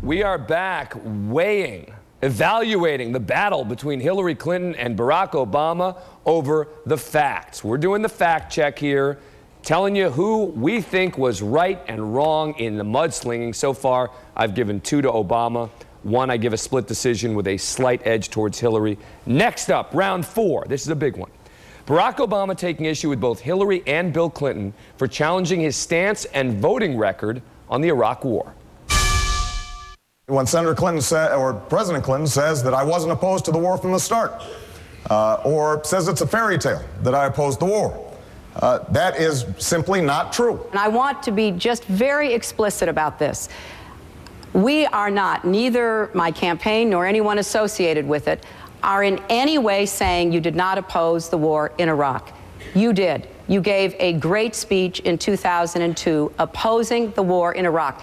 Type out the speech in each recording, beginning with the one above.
We are back evaluating the battle between Hillary Clinton and Barack Obama over the facts. We're doing the fact check here, telling you who we think was right and wrong in the mudslinging. So far, I've given 2 to Obama. 1, I give a split decision with a slight edge towards Hillary. Next up, round 4. This is a big one. Barack Obama taking issue with both Hillary and Bill Clinton for challenging his stance and voting record on the Iraq War. When Senator Clinton or President Clinton says that I wasn't opposed to the war from the start, or says it's a fairy tale that I opposed the war, that is simply not true. And I want to be just very explicit about this. We are not, neither my campaign nor anyone associated with it, are in any way saying you did not oppose the war in Iraq. You did. You gave a great speech in 2002 opposing the war in Iraq.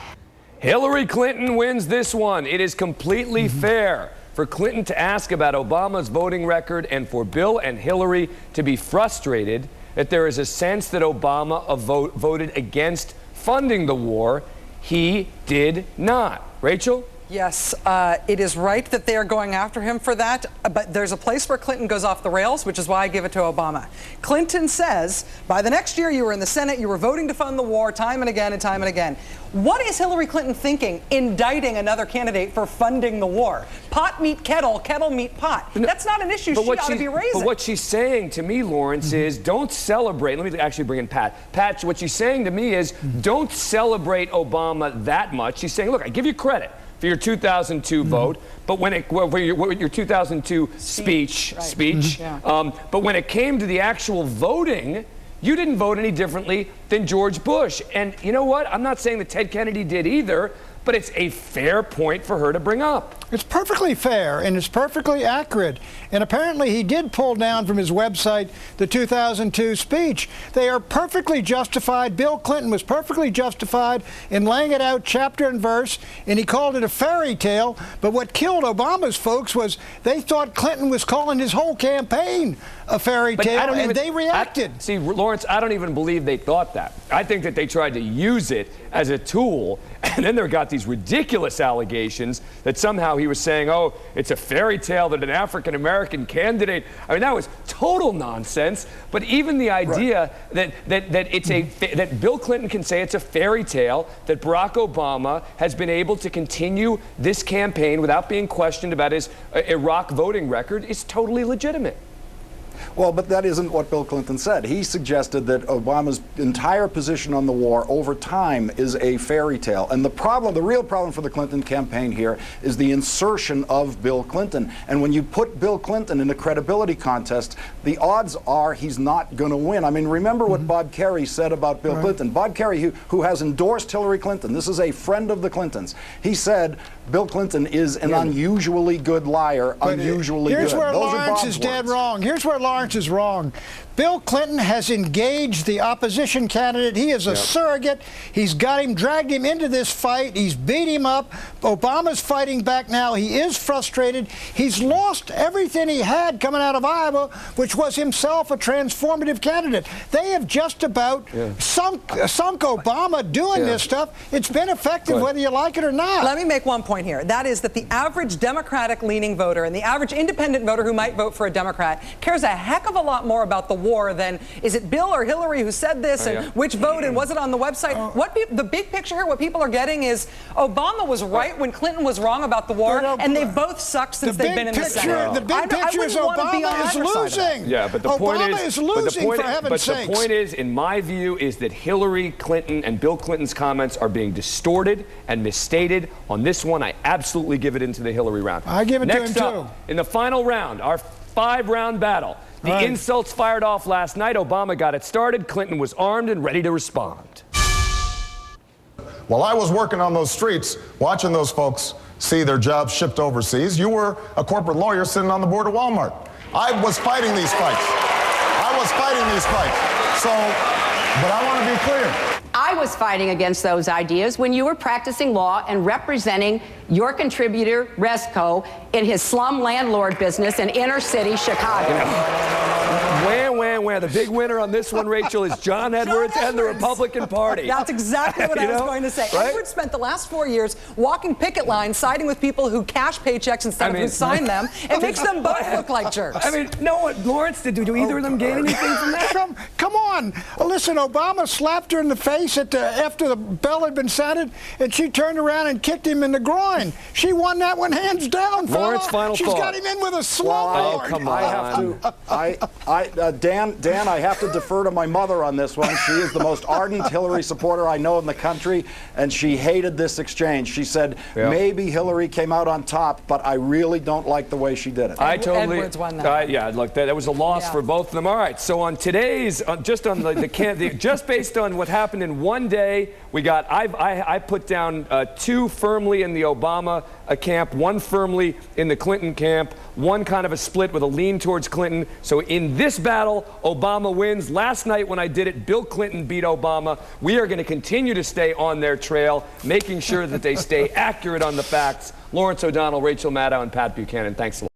Hillary Clinton wins this one. It is completely fair for Clinton to ask about Obama's voting record and for Bill and Hillary to be frustrated that there is a sense that Obama voted against funding the war. He did not. Rachel? Yes, it is right that they are going after him for that, but there's a place where Clinton goes off the rails, which is why I give it to Obama. Clinton says, by the next year you were in the Senate, you were voting to fund the war time and again and time and again. What is Hillary Clinton thinking, indicting another candidate for funding the war? Pot meet kettle, kettle meet pot. That's not an issue she ought to be raising. But what she's saying to me, Lawrence, is don't celebrate. Let me actually bring in Pat. Pat, what she's saying to me is don't celebrate Obama that much. She's saying, look, I give you credit for your 2002 vote, but when your 2002 speech, but when it came to the actual voting, you didn't vote any differently than George Bush. And you know what? I'm not saying that Ted Kennedy did either, but it's a fair point for her to bring up. It's perfectly fair, and it's perfectly accurate. And apparently he did pull down from his website the 2002 speech. They are perfectly justified. Bill Clinton was perfectly justified in laying it out chapter and verse, and he called it a fairy tale. But what killed Obama's folks was they thought Clinton was calling his whole campaign a fairy tale, and they reacted. See, Lawrence, I don't even believe they thought that. I think that they tried to use it as a tool, and then they got these ridiculous allegations that somehow he was saying, oh, it's a fairy tale that an African-American candidate. I mean, that was total nonsense. But even the idea that Bill Clinton can say it's a fairy tale, that Barack Obama has been able to continue this campaign without being questioned about his Iraq voting record is totally legitimate. Well, but that isn't what Bill Clinton said. He suggested that Obama's entire position on the war over time is a fairy tale. And the real problem for the Clinton campaign here is the insertion of Bill Clinton. And when you put Bill Clinton in a credibility contest, the odds are he's not going to win. I mean, remember what Bob Kerrey said about Bill Clinton. Bob Kerrey, who has endorsed Hillary Clinton, this is a friend of the Clintons. He said Bill Clinton is an unusually good liar, unusually good. Here's where Lawrence is dead wrong. Here's where Lawrence is wrong. Bill Clinton has engaged the opposition candidate. He is a surrogate. He's got him, dragged him into this fight. He's beat him up. Obama's fighting back now. He is frustrated. He's lost everything he had coming out of Iowa, which was himself a transformative candidate. They have just about sunk Obama doing this stuff. It's been effective whether you like it or not. Let me make one point here. That is that the average Democratic-leaning voter and the average independent voter who might vote for a Democrat cares a heck of a lot more about the war than is it Bill or Hillary who said this and which vote and was it on the website. The big picture here, what people are getting is Obama was right when Clinton was wrong about the war, and they've both sucked since they've been in the Senate. The big picture is Obama is losing. Yeah, but the Obama is losing, for heaven's sakes. The point is, in my view, is that Hillary Clinton and Bill Clinton's comments are being distorted and misstated. On this one, I absolutely give it into the Hillary round. I give it to him, Next up, in the final round, our 5-round battle. The insults fired off last night. Obama got it started. Clinton was armed and ready to respond. While I was working on those streets, watching those folks see their jobs shipped overseas, you were a corporate lawyer sitting on the board of Walmart. I was fighting these fights. So, but I want to be clear. I was fighting against those ideas when you were practicing law and representing your contributor, Resco, in his slum landlord business in inner city Chicago. the big winner on this one, Rachel, is John Edwards and the Republican Party. That's exactly what I was going to say. Right? Edwards spent the last 4 years walking picket lines, siding with people who cash paychecks instead of who sign them. It makes them both look like jerks. I mean, no one, Lawrence, do either of them gain anything from that? Come on. Listen, Obama slapped her in the face after the bell had been sounded, and she turned around and kicked him in the groin. She won that one hands down, fella. Lawrence, final She's thought. got him in with a slumlord. Well, oh, come on. Dan, I have to defer to my mother on this one. She is the most ardent Hillary supporter I know in the country, and she hated this exchange. She said, maybe Hillary came out on top, but I really don't like the way she did it. Edwards won that. Yeah, look, that was a loss for both of them. All right, so on today's, just on just based on what happened in one day, we got, I put down 2 firmly in the Obama camp, 1 firmly in the Clinton camp, 1 kind of a split with a lean towards Clinton. So in this battle, Obama wins. Last night when I did it, Bill Clinton beat Obama. We are going to continue to stay on their trail, making sure that they stay accurate on the facts. Lawrence O'Donnell, Rachel Maddow, and Pat Buchanan, thanks a lot.